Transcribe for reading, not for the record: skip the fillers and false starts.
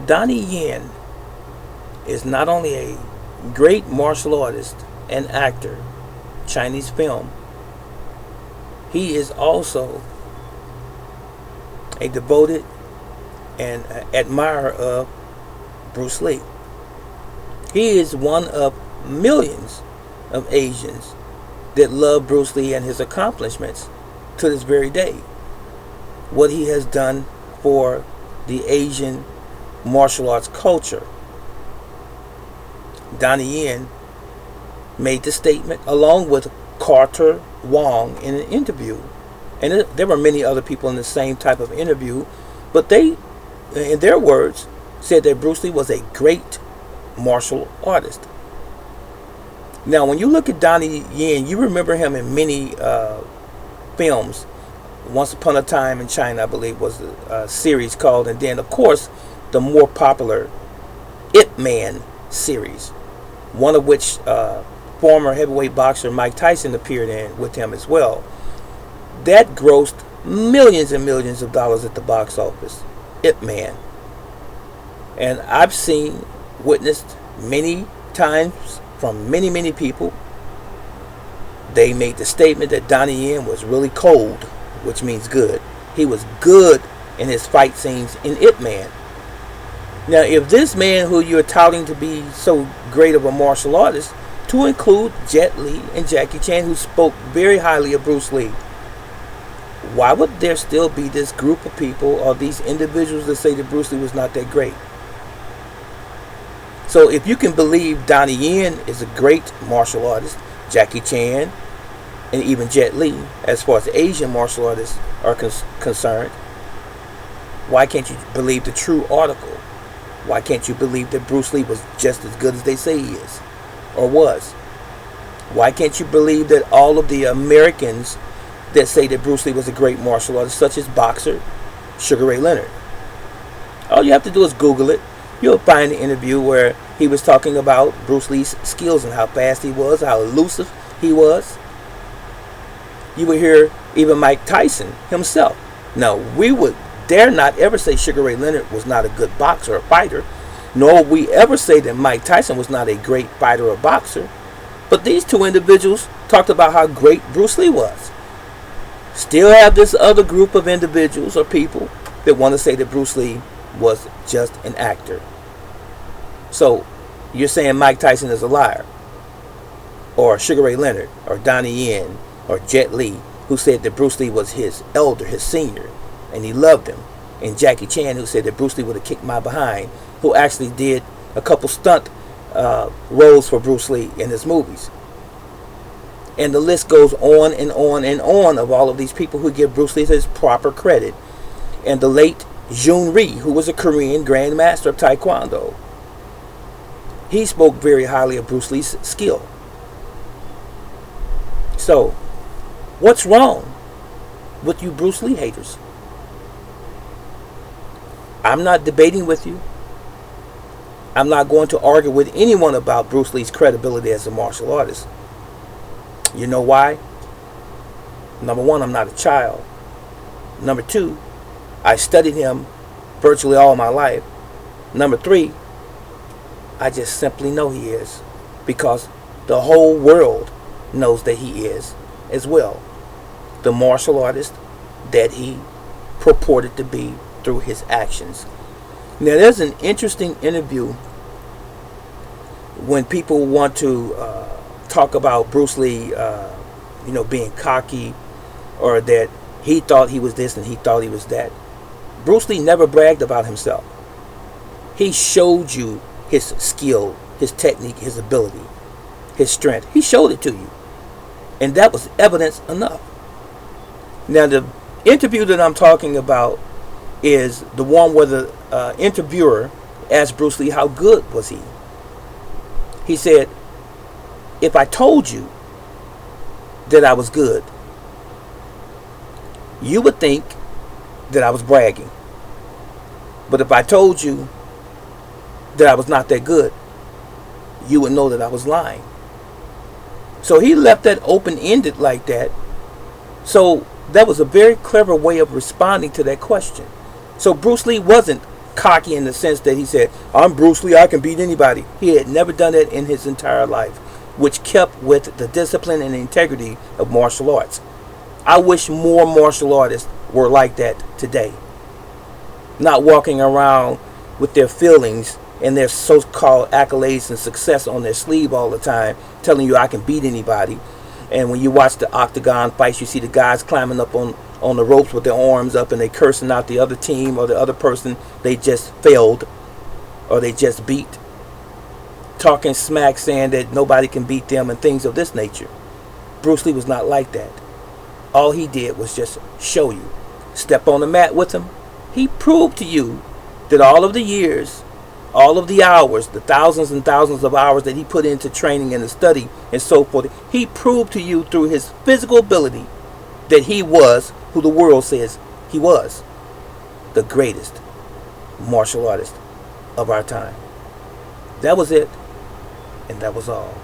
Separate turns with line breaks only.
Donnie Yen is not only a great martial artist and actor, Chinese film, he is also a devoted and admirer of Bruce Lee. He is one of millions of Asians that love Bruce Lee and his accomplishments to this very day. What he has done for the Asian martial arts culture. Donnie Yen made the statement along with Carter Wong in an interview. And there were many other people in the same type of interview, but they, in their words, said that Bruce Lee was a great martial artist. Now, when you look at Donnie Yen, you remember him in many films. Once Upon a Time in China, I believe, was a series called, and then, of course, the more popular Ip Man series, one of which former heavyweight boxer Mike Tyson appeared in with him as well. That grossed millions and millions of dollars at the box office. Ip Man. And I've witnessed many times from many people, they made the statement that Donnie Yen was really cold, which means good. He was good in his fight scenes in Ip Man. Now, if this man who you're touting to be so great of a martial artist, to include Jet Li and Jackie Chan, who spoke very highly of Bruce Lee, why would there still be this group of people or these individuals that say that Bruce Lee was not that great? So if you can believe Donnie Yen is a great martial artist, Jackie Chan, and even Jet Li, as far as Asian martial artists are concerned, why can't you believe the true article? Why can't you believe that Bruce Lee was just as good as they say he is, or was? Why can't you believe that all of the Americans that say that Bruce Lee was a great martial artist, such as boxer Sugar Ray Leonard? All you have to do is Google it. You'll find the interview where he was talking about Bruce Lee's skills and how fast he was, how elusive he was. You would hear even Mike Tyson himself. Now, we would dare not ever say Sugar Ray Leonard was not a good boxer or fighter, nor would we ever say that Mike Tyson was not a great fighter or boxer. But these two individuals talked about how great Bruce Lee was. Still have this other group of individuals or people that want to say that Bruce Lee was just an actor. So you're saying Mike Tyson is a liar, or Sugar Ray Leonard, or Donnie Yen, or Jet Li, who said that Bruce Lee was his elder, his senior, and he loved him, and Jackie Chan, who said that Bruce Lee would have kicked my behind, who actually did a couple stunt roles for Bruce Lee in his movies. And the list goes on and on and on of all of these people who give Bruce Lee his proper credit. And the late Jun Rhee, who was a Korean grandmaster of Taekwondo, he spoke very highly of Bruce Lee's skill. So, what's wrong with you Bruce Lee haters? I'm not debating with you. I'm not going to argue with anyone about Bruce Lee's credibility as a martial artist. You know why? Number one, I'm not a child. Number two, I studied him virtually all my life. Number three, I just simply know he is, because the whole world knows that he is as well the martial artist that he purported to be through his actions. Now, there's an interesting interview when people want to talk about Bruce Lee, being cocky, or that he thought he was this and he thought he was that. Bruce Lee never bragged about himself. He showed you his skill, his technique, his ability, his strength. He showed it to you. And that was evidence enough. Now, the interview that I'm talking about is the one where the interviewer asked Bruce Lee how good was he. He said, if I told you that I was good, you would think that I was bragging. But if I told you that I was not that good, you would know that I was lying. So he left that open-ended like that. So that was a very clever way of responding to that question. So Bruce Lee wasn't cocky in the sense that he said, I'm Bruce Lee, I can beat anybody. He had never done that in his entire life, which kept with the discipline and integrity of martial arts. I wish more martial artists were like that today. Not walking around with their feelings and their so-called accolades and success on their sleeve all the time, telling you I can beat anybody. And when you watch the octagon fights, you see the guys climbing up on the ropes with their arms up and they cursing out the other team or the other person they just failed or they just beat. Talking smack, saying that nobody can beat them and things of this nature. Bruce Lee was not like that. All he did was just show you. Step on the mat with him. He proved to you that all of the years, all of the hours, the thousands and thousands of hours that he put into training and the study and so forth, he proved to you through his physical ability that he was who the world says he was. The greatest martial artist of our time. That was it, and that was all.